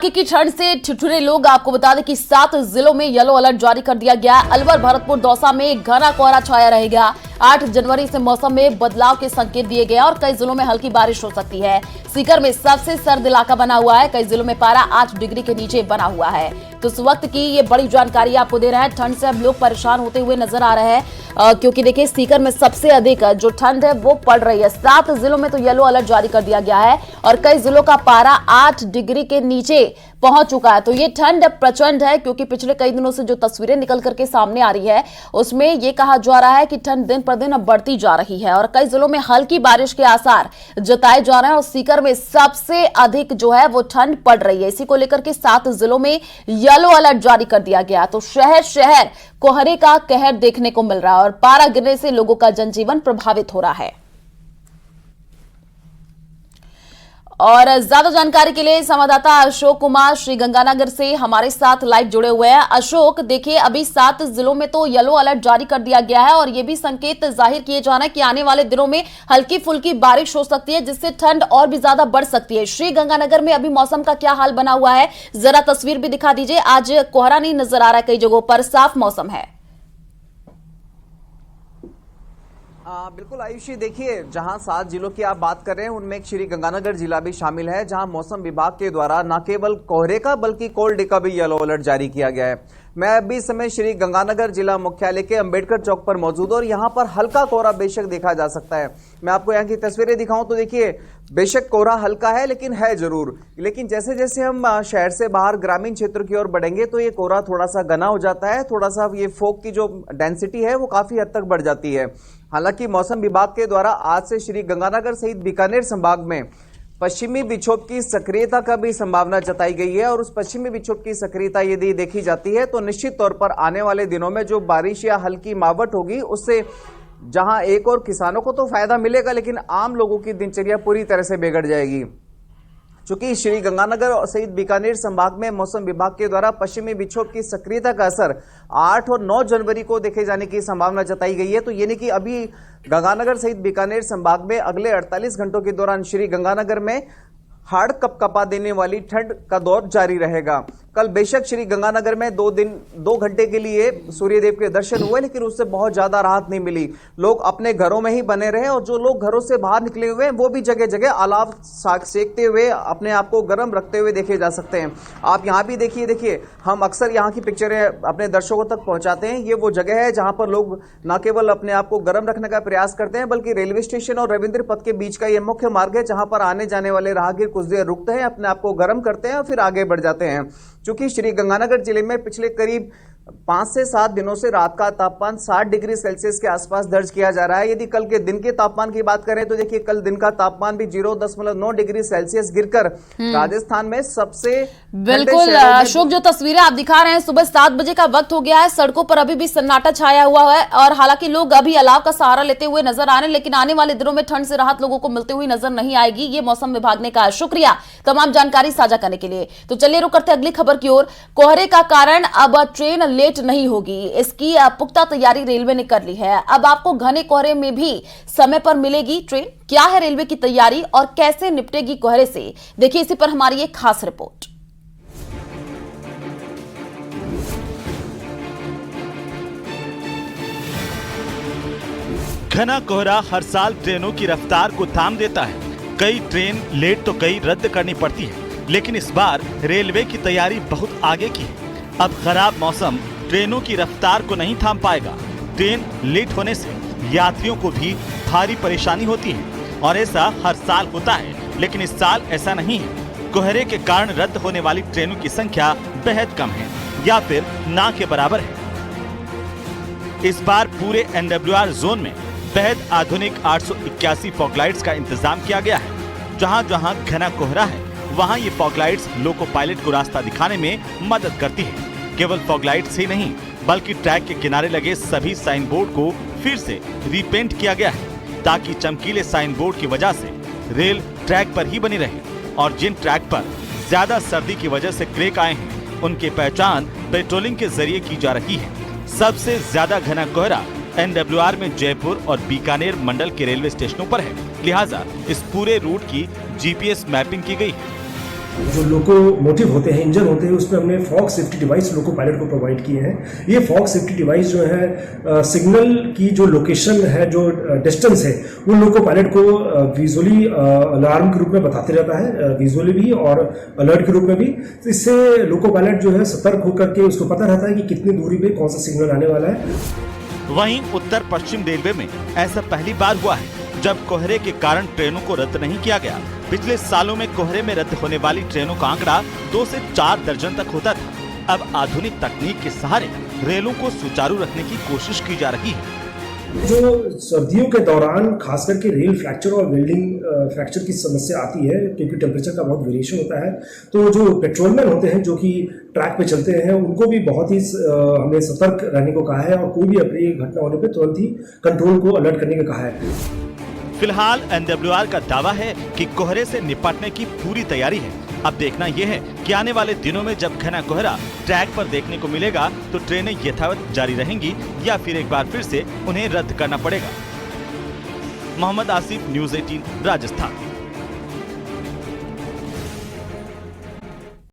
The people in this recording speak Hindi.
की ठंड से ठिठुरे लोग। आपको बता दें कि 7 जिलों में येलो अलर्ट जारी कर दिया गया है। अलवर, भरतपुर, दौसा में घना कोहरा छाया रहेगा। 8 जनवरी से मौसम में बदलाव के संकेत दिए गए और कई जिलों में हल्की बारिश हो सकती है। सीकर में सबसे सर्द इलाका बना हुआ है। कई जिलों में पारा 8 डिग्री के नीचे बना हुआ है। तो इस वक्त की ये बड़ी जानकारी आपको दे रहे हैं। ठंड से अब लोग परेशान होते हुए नजर आ रहे हैं, क्योंकि देखिए सीकर में सबसे अधिक जो ठंड है वो पड़ रही है। 7 जिलों में तो येलो अलर्ट जारी कर दिया गया है और कई जिलों का पारा 8 डिग्री के नीचे पहुंच चुका है। तो ये ठंड प्रचंड है, क्योंकि पिछले कई दिनों से जो तस्वीरें निकल करके सामने आ रही है उसमें ये कहा जा रहा है कि ठंड दिन पर दिन अब बढ़ती जा रही है और कई जिलों में हल्की बारिश के आसार जताए जा रहे हैं। और सीकर में सबसे अधिक जो है वो ठंड पड़ रही है। इसी को लेकर के 7 जिलों में येलो अलर्ट जारी कर दिया गया। तो शहर शहर कोहरे का कहर देखने को मिल रहा है और पारा गिरने से लोगों का जनजीवन प्रभावित हो रहा है। और ज्यादा जानकारी के लिए संवाददाता अशोक कुमार श्रीगंगानगर से हमारे साथ लाइव जुड़े हुए हैं। अशोक, देखिए अभी 7 जिलों में तो येलो अलर्ट जारी कर दिया गया है और ये भी संकेत जाहिर किए जा रहे हैं कि आने वाले दिनों में हल्की फुल्की बारिश हो सकती है, जिससे ठंड और भी ज्यादा बढ़ सकती है। श्रीगंगानगर में अभी मौसम का क्या हाल बना हुआ है, जरा तस्वीर भी दिखा दीजिए। आज कोहरा नहीं नजर आ रहा है, कई जगहों पर साफ मौसम है। बिल्कुल आयुषी, देखिए जहां 7 जिलों की आप बात कर रहे हैं उनमें एक श्रीगंगानगर जिला भी शामिल है, जहां मौसम विभाग के द्वारा न केवल कोहरे का बल्कि कोल्ड डे का भी येलो अलर्ट जारी किया गया है। मैं अभी इस समय श्रीगंगानगर जिला मुख्यालय के अंबेडकर चौक पर मौजूद हूं और यहां पर हल्का कोहरा बेशक देखा जा सकता है। मैं आपको यहां की तस्वीरें दिखाऊं तो देखिए बेशक कोहरा हल्का है, लेकिन है जरूर। लेकिन जैसे जैसे हम शहर से बाहर ग्रामीण क्षेत्र की ओर बढ़ेंगे तो ये कोहरा थोड़ा सा घना हो जाता है, थोड़ा सा ये फॉग की जो डेंसिटी है वो काफी हद तक बढ़ जाती है। हालांकि मौसम विभाग के द्वारा आज से श्रीगंगानगर सहित बीकानेर संभाग में पश्चिमी विक्षोभ की सक्रियता का भी संभावना जताई गई है और उस पश्चिमी विक्षोभ की सक्रियता यदि देखी जाती है तो निश्चित तौर पर आने वाले दिनों में जो बारिश या हल्की मावट होगी उससे जहां एक और किसानों को तो फायदा मिलेगा, लेकिन आम लोगों की दिनचर्या पूरी तरह से बिगड़ जाएगी। चूंकि श्रीगंगानगर सहित बीकानेर संभाग में मौसम विभाग के द्वारा पश्चिमी विक्षोभ की सक्रियता का असर 8 और 9 जनवरी को देखे जाने की संभावना जताई गई है। तो यानी कि अभी गंगानगर सहित बीकानेर संभाग में अगले 48 घंटों के दौरान श्रीगंगानगर में हाड़ कपकपा देने वाली ठंड का दौर जारी रहेगा। कल बेशक श्रीगंगानगर में 2 घंटे के लिए सूर्यदेव के दर्शन हुए, लेकिन उससे बहुत ज्यादा राहत नहीं मिली। लोग अपने घरों में ही बने रहे और जो लोग घरों से बाहर निकले हुए हैं वो भी जगह जगह अलाव सेकते हुए अपने आप को गर्म रखते हुए देखे जा सकते हैं। आप यहाँ भी देखिए हम अक्सर यहाँ की पिक्चरें अपने दर्शकों तक पहुंचाते हैं। ये वो जगह है जहां पर लोग न केवल अपने आप को गर्म रखने का प्रयास करते हैं, बल्कि रेलवे स्टेशन और रविंद्र पथ के बीच का ये मुख्य मार्ग है जहां पर आने जाने वाले राहगीर कुछ देर रुकते हैं, अपने आप को गर्म करते हैं और फिर आगे बढ़ जाते हैं। क्योंकि श्रीगंगानगर जिले में पिछले करीब 5 से 7 दिनों से रात का तापमान 60 डिग्री सेल्सियस के आसपास दर्ज किया जा रहा है। यदि कल के दिन के तापमान की बात करें तो देखिए कल दिन का तापमान भी 0.9 डिग्री सेल्सियस गिरकर राजस्थान में सबसे बिल्कुल अशोक, जो तस्वीरें आप दिखा रहे हैं, सुबह 7 बजे का वक्त हो गया है, सड़कों पर अभी भी सन्नाटा छाया हुआ है और हालांकि लोग अभी अलाव का सहारा लेते हुए नजर आ रहे हैं, लेकिन आने वाले दिनों में ठंड से राहत लोगों को मिलती हुई नजर नहीं आएगी, ये मौसम विभाग ने कहा। शुक्रिया तमाम जानकारी साझा करने के लिए। तो चलिए रुक करते अगली खबर की ओर। कोहरे का कारण अब ट्रेन लेट नहीं होगी, इसकी पुख्ता तैयारी रेलवे ने कर ली है। अब आपको घने कोहरे में भी समय पर मिलेगी ट्रेन। क्या है रेलवे की तैयारी और कैसे निपटेगी कोहरे से, देखिए इसी पर हमारी एक खास रिपोर्ट। घना कोहरा हर साल ट्रेनों की रफ्तार को थाम देता है। कई ट्रेन लेट तो कई रद्द करनी पड़ती है, लेकिन इस बार रेलवे की तैयारी बहुत आगे की है। अब खराब मौसम ट्रेनों की रफ्तार को नहीं थाम पाएगा। ट्रेन लेट होने से यात्रियों को भी भारी परेशानी होती है और ऐसा हर साल होता है, लेकिन इस साल ऐसा नहीं है। कोहरे के कारण रद्द होने वाली ट्रेनों की संख्या बेहद कम है या फिर ना के बराबर है। इस बार पूरे NWR जोन में बेहद आधुनिक 881 फॉगलाइट्स का इंतजाम किया गया है। जहां जहां घना कोहरा है वहां ये फॉगलाइट्स लोको पायलट को रास्ता दिखाने में मदद करती है। केवल फॉगलाइट्स ही नहीं, बल्कि ट्रैक के किनारे लगे सभी साइन बोर्ड को फिर से रीपेंट किया गया है, ताकि चमकीले साइन बोर्ड की वजह से रेल ट्रैक पर ही बनी रहे और जिन ट्रैक पर ज्यादा सर्दी की वजह से क्रैक आए हैं उनकी पहचान पेट्रोलिंग के जरिए की जा रही है। सबसे ज्यादा घना कोहरा NWR में जयपुर और बीकानेर मंडल के रेलवे स्टेशनों पर है, लिहाजा इस पूरे रूट की GPS मैपिंग की गई है। जो लोकोमोटिव होते हैं, इंजन होते हैं, उसमें हमने fog safety device loco pilot को प्रोवाइड किए हैं। ये फॉग सेफ्टी डिवाइस जो है सिग्नल की जो लोकेशन है, जो डिस्टेंस है, वो लोको पायलट को विजुअली अलार्म के रूप में बताते रहता है, विजुअली भी और अलर्ट के रूप में भी। तो इससे लोको पायलट जो है सतर्क होकर के उसको पता रहता है कि कितनी दूरी पे कौन सा सिग्नल आने वाला है। वहीं उत्तर पश्चिम रेलवे में ऐसा पहली बार हुआ है जब कोहरे के कारण ट्रेनों को रद्द नहीं किया गया। पिछले सालों में कोहरे में रद्द होने वाली ट्रेनों का आंकड़ा 2 से 4 दर्जन तक होता था। अब आधुनिक तकनीक के सहारे रेलों को सुचारू रखने की कोशिश की जा रही है। जो सर्दियों के दौरान खास करके रेल फ्रैक्चर और वेल्डिंग फ्रैक्चर की समस्या आती है, क्योंकि टेम्परेचर का बहुत वेरिएशन होता है, तो जो पेट्रोलमैन होते हैं जो कि ट्रैक पे चलते हैं, उनको भी बहुत ही हमने सतर्क रहने को कहा है और कोई भी अप्रिय घटना होने पे तुरंत ही कंट्रोल को अलर्ट करने को कहा है। फिलहाल एनडब्ल्यूआर का दावा है कि कोहरे से निपटने की पूरी तैयारी है। अब देखना यह है कि आने वाले दिनों में जब घना कोहरा ट्रैक पर देखने को मिलेगा तो ट्रेनें यथावत जारी रहेंगी या फिर एक बार फिर से उन्हें रद्द करना पड़ेगा। मोहम्मद आसिफ, न्यूज़ 18, राजस्थान।